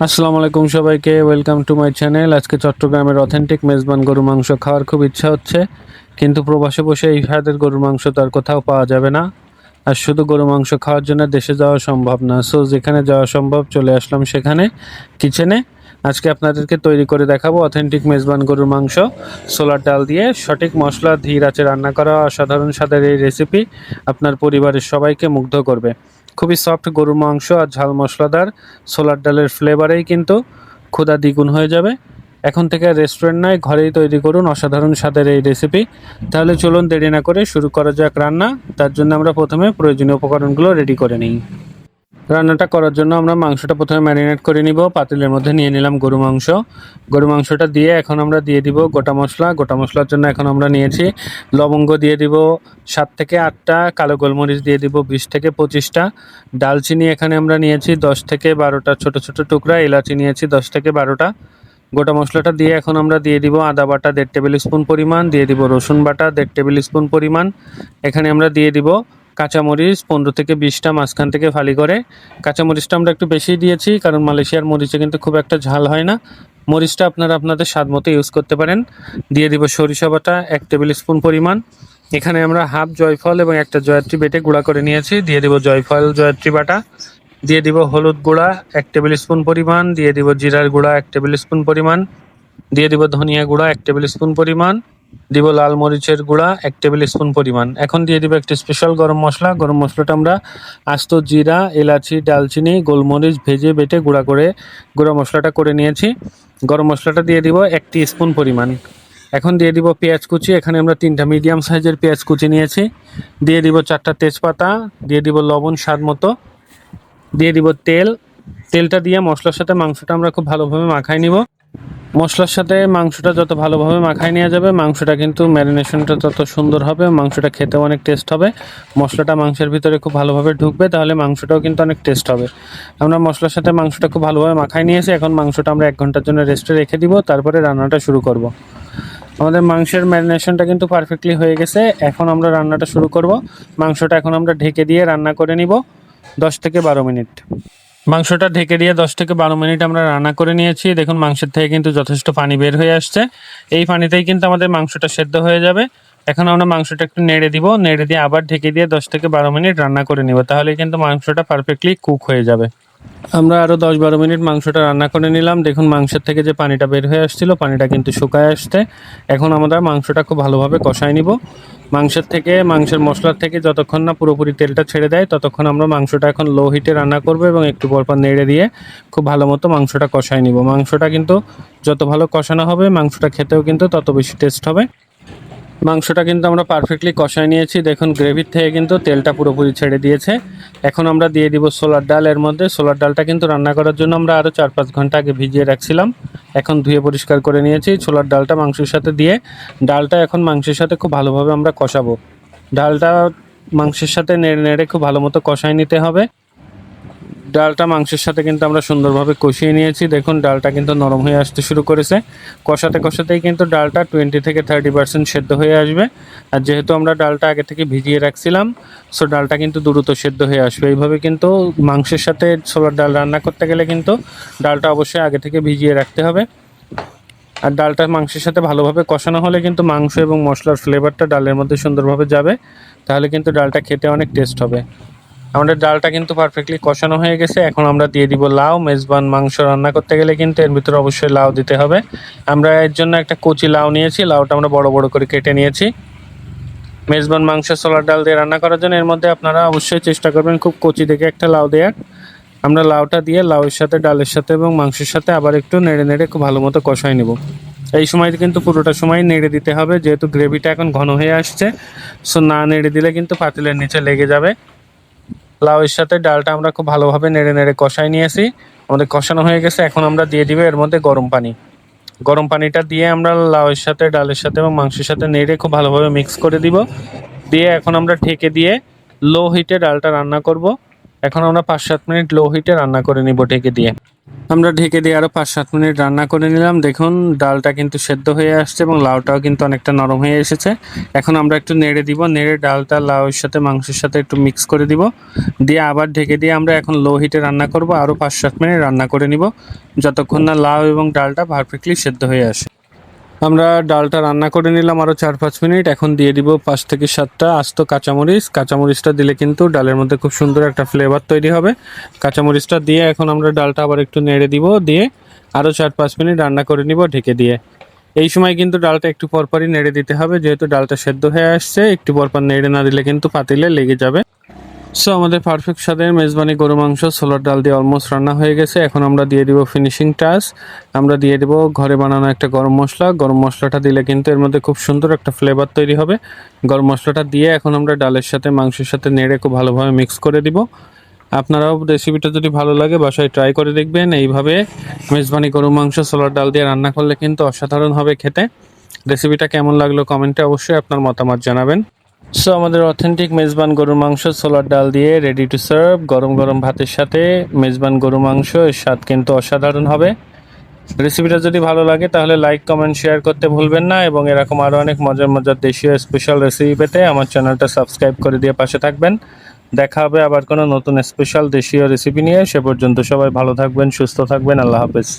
আসসালামু আলাইকুম সবাইকে, ওয়েলকাম টু মাই চ্যানেল। আজকে চট্টগ্রামের অথেন্টিক মেজবান গরুর মাংস খাওয়ার খুব ইচ্ছা হচ্ছে, কিন্তু প্রবাসে বসে এই স্বাদের গরুর মাংস তো আর কোথাও পাওয়া যাবে না। আর শুধু গরু মাংস খাওয়ার জন্য দেশে যাওয়া সম্ভব না, সো যেখানে যাওয়া সম্ভব চলে আসলাম সেখানে কিচেনে। আজকে আপনাদেরকে তৈরি করে দেখাবো অথেন্টিক মেজবান গরুর মাংস সোলার ডাল দিয়ে সঠিক মশলা ধীর আঁচে রান্না করা অসাধারণ স্বাদের এই রেসিপি আপনার পরিবারের সবাইকে মুগ্ধ করবে। খুবই সফট গরুর মাংস আর ঝাল মশলাদার সোলার ডালের ফ্লেভারেই কিন্তু ক্ষুধা দ্বিগুণ হয়ে যাবে। এখন থেকে রেস্টুরেন্ট নয়, ঘরেই তৈরি করুন অসাধারণ স্বাদের এই রেসিপি। তাহলে চলুন দেরি না করে শুরু করা যাক রান্না। তার জন্য আমরা প্রথমে প্রয়োজনীয় উপকরণগুলো রেডি করে নিই। রান্নাটা করার জন্য আমরা মাংসটা প্রথমে ম্যারিনেট করে নিব। পাতিলের মধ্যে নিয়ে নিলাম গরু মাংস। গরু মাংসটা দিয়ে এখন আমরা দিয়ে দিব গোটা মশলা। গোটা মশলার জন্য এখন আমরা নিয়েছি লবঙ্গ দিয়ে দিব 7 থেকে 8টা, কালো গোলমরিচ দিয়ে দিব 20 থেকে 25টা, ডালচিনি এখানে আমরা নিয়েছি 10 থেকে 12টা ছোট ছোট টুকরা, এলাচি নিয়েছি 10 থেকে 12টা। গোটা মশলাটা দিয়ে এখন আমরা দিয়ে দিব আদা বাটা 1.5 টেবিল স্পুন পরিমাণ, দিয়ে দিব রসুন বাটা 1.5 টেবিল স্পুন পরিমাণ। এখানে আমরা দিয়ে দিব কাঁচামরিচ 15 থেকে 20টা মাঝখান থেকে ফালি করে। কাঁচামরিচটা আমরা একটু বেশি দিয়েছি, কারণ মালয়েশিয়ার মরিচে কিন্তু খুব একটা ঝাল হয় না। মরিচটা আপনারা আপনাদের স্বাদ মতো ইউজ করতে পারেন। দিয়ে দিব সরিষা বাটা 1 টেবিল স্পুন পরিমাণ। এখানে আমরা হাফ জয়ফল এবং একটা জয়ত্রী বেটে গুঁড়া করে নিয়েছি, দিয়ে দিব জয়ফল জয়ত্রী বাটা। দিয়ে দিব হলুদ গুঁড়া 1 টেবিল স্পুন পরিমাণ, দিয়ে দিব জিরার গুঁড়া 1 টেবিল স্পুন পরিমাণ, দিয়ে দিব ধনিয়া গুঁড়া 1 টেবিল স্পুন পরিমাণ, দিব লাল মরিচের গুঁড়া 1 টেবিল স্পুন পরিমাণ। এখন দিয়ে দিব একটি স্পেশাল গরম মশলা। গরম মশলাটা আমরা আস্ত জিরা, এলাচি, দালচিনি, গোলমরিচ ভেজে বেটে গুঁড়া করে গুঁড়া মশলাটা করে নিয়েছি। গরম মশলাটা দিয়ে দিব 1 স্পুন পরিমাণ। এখন দিয়ে দিব পেঁয়াজ কুচি। এখানে আমরা 3টা মিডিয়াম সাইজের পেঁয়াজ কুচি নিয়েছি। দিয়ে দিব 4টা তেজপাতা, দিয়ে দিব লবণ স্বাদ মতো, দিয়ে দিব তেল। তেলটা দিয়ে মশলার সাথে মাংসটা আমরা খুব ভালোভাবে মাখাই নিব। মশলার সাথে মাংসটা যত ভালোভাবে মাখায় নেওয়া যাবে, মাংসটা কিন্তু ম্যারিনেশনটা তত সুন্দর হবে, মাংসটা খেতেও অনেক টেস্ট হবে। মশলাটা মাংসের ভিতরে খুব ভালোভাবে ঢুকবে, তাহলে মাংসটাও কিন্তু অনেক টেস্ট হবে। আমরা মশলার সাথে মাংসটা খুব ভালোভাবে মাখায় নিয়েছি। এখন মাংসটা আমরা 1 ঘন্টার জন্য রেস্টে রেখে দিব, তারপরে রান্নাটা শুরু করব। আমাদের মাংসের ম্যারিনেশনটা কিন্তু পারফেক্টলি হয়ে গেছে। এখন আমরা রান্নাটা শুরু করব। মাংসটা এখন আমরা ঢেকে দিয়ে রান্না করে নিব 10 থেকে 12 মিনিট। মাংসটা ঢেকে দিয়ে 10 থেকে 12 মিনিট আমরা রান্না করে নিয়েছি। দেখুন মাংসের থেকে কিন্তু যথেষ্ট পানি বের হয়ে আসছে। এই পানিতেই কিন্তু আমাদের মাংসটা সেদ্ধ হয়ে যাবে। এখন আমরা মাংসটা একটু নেড়ে দিব, নেড়ে দিয়ে আবার ঢেকে দিয়ে 10 থেকে 12 মিনিট রান্না করে নিব, তাহলে কিন্তু মাংসটা পারফেক্টলি কুক হয়ে যাবে। আমরা আরও 10-12 মিনিট মাংসটা রান্না করে নিলাম। দেখুন মাংসের থেকে যে পানিটা বের হয়ে আসছিল, পানিটা কিন্তু শুকায় আসছে। এখন আমরা মাংসটা খুব ভালোভাবে কষায় নিব। মাংসের মশলার থেকে যতক্ষণ না পুরোপুরি তেলটা ছেড়ে দেয়, ততক্ষণ আমরা মাংসটা এখন লো হিটে রান্না করব এবং একটু পরপর নেড়ে দিয়ে খুব ভালো মতো মাংসটা কষায় নিব। মাংসটা কিন্তু যত ভালো কষানো হবে, মাংসটা খেতেও কিন্তু তত বেশি টেস্ট হবে। মাংসটা কিন্তু আমরা পারফেক্টলি কষায় নিয়েছি। দেখুন গ্রেভির থেকে কিন্তু তেলটা পুরোপুরি ছেড়ে দিয়েছে। এখন আমরা দিয়ে দিব সোলার ডাল। এর মধ্যে সোলার ডালটা কিন্তু রান্না করার জন্য আমরা আরও 4-5 ঘন্টা আগে ভিজিয়ে রাখছিলাম। এখন ধুয়ে পরিষ্কার করে নিয়েছি। সোলার ডালটা মাংসের সাথে দিয়ে ডালটা এখন মাংসের সাথে খুব ভালোভাবে আমরা কষাবো। ডালটা মাংসের সাথে নেড়ে নেড়ে খুব ভালো মতো কষায় নিতে হবে। ডালটা মাংসের সাথে কিন্তু আমরা সুন্দরভাবে কষিয়ে নিয়েছি। দেখুন ডালটা কিন্তু নরম হয়ে আসতে শুরু করেছে। কষাতে কষাতেই কিন্তু ডালটা 20 থেকে 30% সেদ্ধ হয়ে আসবে। আর যেহেতু আমরা ডালটা আগে থেকে ভিজিয়ে রাখছিলাম, সো ডালটা কিন্তু দ্রুত সেদ্ধ হয়ে আসবে। এইভাবে কিন্তু মাংসের সাথে ছোলার ডাল রান্না করতে গেলে কিন্তু ডালটা অবশ্যই আগে থেকে ভিজিয়ে রাখতে হবে। আর ডালটা মাংসের সাথে ভালোভাবে কষানো হলে কিন্তু মাংস এবং মশলার ফ্লেভারটা ডালের মধ্যে সুন্দরভাবে যাবে, তাহলে কিন্তু ডালটা খেতে অনেক টেস্ট হবে। আমাদের ডালটা কিন্তু পারফেক্টলি কষানো হয়ে গেছে। এখন আমরা দিয়ে দিব লাউ। মেজবান মাংস রান্না করতে গেলে কিন্তু এর ভিতরে অবশ্যই লাউ দিতে হবে। আমরা এর জন্য একটা কচি লাউ নিয়েছি, লাউটা আমরা বড় বড় করে কেটে নিয়েছি। মেজবান মাংস ছোলার ডাল দিয়ে রান্না করার জন্য এর মধ্যে আপনারা অবশ্যই চেষ্টা করবেন খুব কচি দেখে একটা লাউ দেওয়ার। আমরা লাউটা দিয়ে লাউয়ের সাথে, ডালের সাথে এবং মাংসের সাথে আবার একটু নেড়ে নেড়ে খুব ভালো মতো কষাই নেব। এই সময় কিন্তু পুরোটা সময় নেড়ে দিতে হবে, যেহেতু গ্রেভিটা এখন ঘন হয়ে আসছে। সো না নেড়ে দিলে কিন্তু পাতিলের নিচে লেগে যাবে। লাউয়ের সাথে ডালটা আমরা খুব ভালোভাবে নেড়ে নেড়ে কষাই নিয়েছি। আমাদের কষানো হয়ে গেছে। এখন আমরা দিয়ে দিব এর মধ্যে গরম পানি। গরম পানিটা দিয়ে আমরা লাউয়ের সাথে, ডালের সাথে এবং মাংসের সাথে নেড়ে খুব ভালোভাবে মিক্স করে দিব। দিয়ে এখন আমরা ঢেকে দিয়ে লো হিটে ডালটা রান্না করব। এখন আমরা 5-7 মিনিট লো হিটে রান্না করে নিব ঢেকে দিয়ে। আমরা ঢেকে দিয়ে আরও 5-7 মিনিট রান্না করে নিলাম। দেখুন ডালটা কিন্তু সেদ্ধ হয়ে আসছে এবং লাউটাও কিন্তু অনেকটা নরম হয়ে এসেছে। এখন আমরা একটু নেড়ে দিব, নেড়ে ডালটা লাউয়ের সাথে মাংসের সাথে একটু মিক্স করে দিব, দিয়ে আবার ঢেকে দিয়ে আমরা এখন লো হিটে রান্না করব। আরও 5-7 মিনিট রান্না করে নিব যতক্ষণ না লাউ এবং ডালটা পারফেক্টলি সেদ্ধ হয়ে আসে। আমরা ডালটা রান্না করে নিলাম আরও 4-5 মিনিট। এখন দিয়ে দিব 5 থেকে 7টা আস্ত কাঁচামরিচ। কাঁচামরিচটা দিলে কিন্তু ডালের মধ্যে খুব সুন্দর একটা ফ্লেভার তৈরি হবে। কাঁচামরিচটা দিয়ে এখন আমরা ডালটা আবার একটু নেড়ে দিব, দিয়ে আরও 4-5 মিনিট রান্না করে নিব ঢেকে দিয়ে। এই সময় কিন্তু ডালটা একটু পরপরই নেড়ে দিতে হবে, যেহেতু ডালটা সেদ্ধ হয়ে আসছে। একটু পরপর নেড়ে না দিলে কিন্তু পাতিলে লেগে যাবে। সো আমাদের পারফেক্ট স্বাদের মেজবানি গরু মাংস ছোলার ডাল দিয়ে অলমোস্ট রান্না হয়ে গেছে। এখন আমরা দিয়ে দিব ফিনিশিং টাচ। আমরা দিয়ে দেব ঘরে বানানো একটা গরম মশলা। গরম মশলাটা দিলে কিন্তু এর মধ্যে খুব সুন্দর একটা ফ্লেভার তৈরি হবে। গরম মশলাটা দিয়ে এখন আমরা ডালের সাথে মাংসের সাথে নেড়ে খুব ভালোভাবে মিক্স করে দিব। আপনারাও রেসিপিটা যদি ভালো লাগে বাসায় ট্রাই করে দেখবেন। এইভাবে মেজবানি গরু মাংস ছোলার ডাল দিয়ে রান্না করলে কিন্তু অসাধারণ হবে খেতে। রেসিপিটা কেমন লাগলো কমেন্টে অবশ্যই আপনার মতামত জানাবেন। সো আমাদের অথেন্টিক মেজবান গরুর মাংস ছোলার ডাল দিয়ে রেডি টু সার্ভ। গরম গরম ভাতের সাথে মেজবান গরু মাংস, এর স্বাদ কিন্তু অসাধারণ হবে। রেসিপিটা যদি ভালো লাগে তাহলে লাইক কমেন্ট শেয়ার করতে ভুলবেন না, এবং এরকম আরও অনেক মজার মজার দেশীয় স্পেশাল রেসিপি পেতে আমার চ্যানেলটা সাবস্ক্রাইব করে দিয়ে পাশে থাকবেন। দেখা হবে আবার কোনো নতুন স্পেশাল দেশীয় রেসিপি নিয়ে। সে পর্যন্ত সবাই ভালো থাকবেন, সুস্থ থাকবেন। আল্লাহ হাফেজ।